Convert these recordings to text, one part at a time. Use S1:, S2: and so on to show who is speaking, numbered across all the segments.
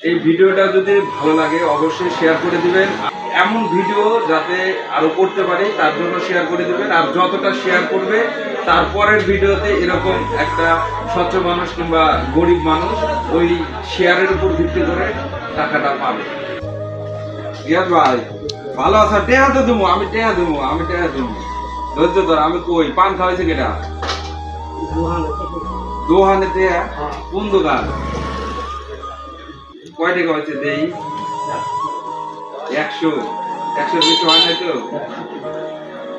S1: এই ভিডিওটা যদি ভালো লাগে অবশ্যই শেয়ার করে দিবেন। এমন ভিডিও যাতে আরো করতে পারি তার জন্য শেয়ার করে দিবেন। আর যতটা শেয়ার করবে তারপরের ভিডিওতে এরকম একটা স্বচ্ছ মানুষ কিংবা গরিব মানুষ ওই শেয়ারের উপর ভিত্তি করে টাকাটা পাবে। রিয়াজ ভাই ভালো আছো? টেহা তো দেবো, আমি টেহা দেবো, আমি টেহা দেবো। ধৈর্য ধর, আমি কই পান খাওয়াইছে কেটা? দোহানে টেহা? কোন দোকান? কয় টাকা হয়েছে দেই? 100 100 হয় নাই তো?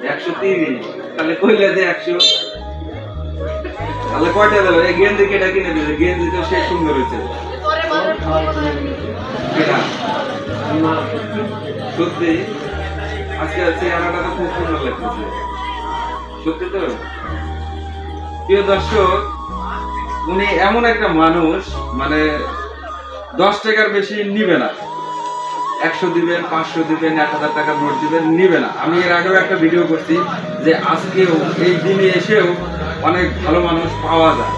S1: 130। তাহলে কইলে যে 100, তাহলে কয়টা দিল? এই গেঞ্জি কেটা কিনে দিল? গেঞ্জি তো সে সুন্দর হয়েছে। কেটা? সত্যি আজকে চেহারাটা তো খুব সুন্দর লাগতেছে। সত্যি তো? প্রিয় দর্শক, উনি এমন একটা মানুষ, মানে 10 টাকার বেশি নিবে না। 100 দিবেন, 500 দিবেন, 1000 টাকার নোট দিবেন, নিবে না। আমি এর আগেও একটা ভিডিও করছি যে আজকেও এই দিনে এসেও অনেক ভালো মানুষ পাওয়া যায়।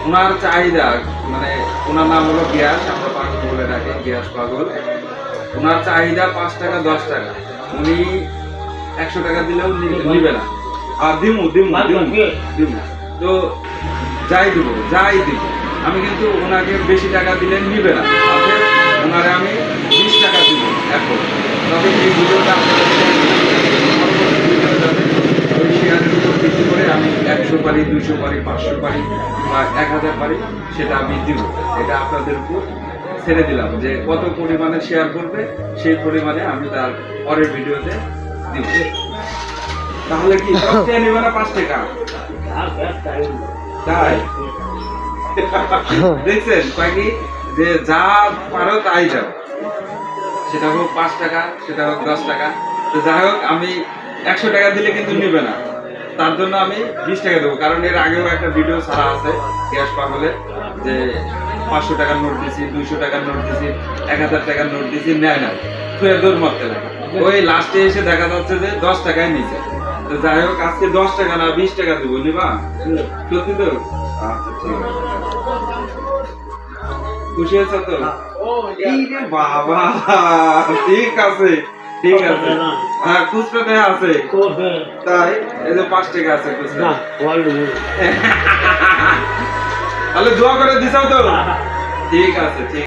S1: ওনার চাহিদা, মানে ওনার নাম হলো গিয়াস, আমরা পাগল বলে ডাকি, গিয়াস পাগল। ওনার চাহিদা 5 টাকা 10 টাকা, উনি 100 টাকা দিলেও নিবে না। আর দিমু দিমু দিমু দিমু তো যাই দিব। আমি কিন্তু ওনাকে বেশি টাকা দিলে নিবে না, ওনারে আমি 20 টাকা দিব এখন। তবে এই ভিডিওটা ওই শেয়ারের উপর ভিত্তি করে আমি 100 পারি, 200 পারি, 500 পারি বা 1000 পারি, সেটা আমি দিব। এটা আপনাদের উপর ছেড়ে দিলাম যে কত পরিমাণে শেয়ার করবে সেই পরিমাণে আমি তার পরের ভিডিওতে দিব। তাহলে কি 10 টাকা নেবে না 5 টাকা? তাই দেখছেন কয়েকই যে যা পারো তাই যাও, সেটা হোক 5 টাকা, সেটা হোক 10 টাকা। তো যাই হোক, আমি 100 টাকা দিলে কিন্তু নিবে না, তার জন্য আমি 20 টাকা দেবো। কারণ এর আগেও একটা ভিডিও ছাড়া আছে গ্যাস পাগলের, যে 500 টাকার নোট দিছি, 200 টাকার নোট দিছি, 1000 টাকার নোট দিছি, নেয় না, তুই দৌড় মারতে লাগে। ওই লাস্টে এসে দেখা যাচ্ছে যে 10 টাকায় নিচে। তো যাই হোক, আজকে 10 টাকা না 20 টাকা দেবো, নিবা? সত্যি তো? আচ্ছা ঠিক আছে, খুশি হয়েছ তো? বাবা ঠিক আছে ঠিক আছে। হ্যাঁ, খুচরোতে আছে তাই? এই যে 5 টাকা আছে খুচরা। তাহলে দোয়া করে দিছাও তো? ঠিক আছে ঠিক।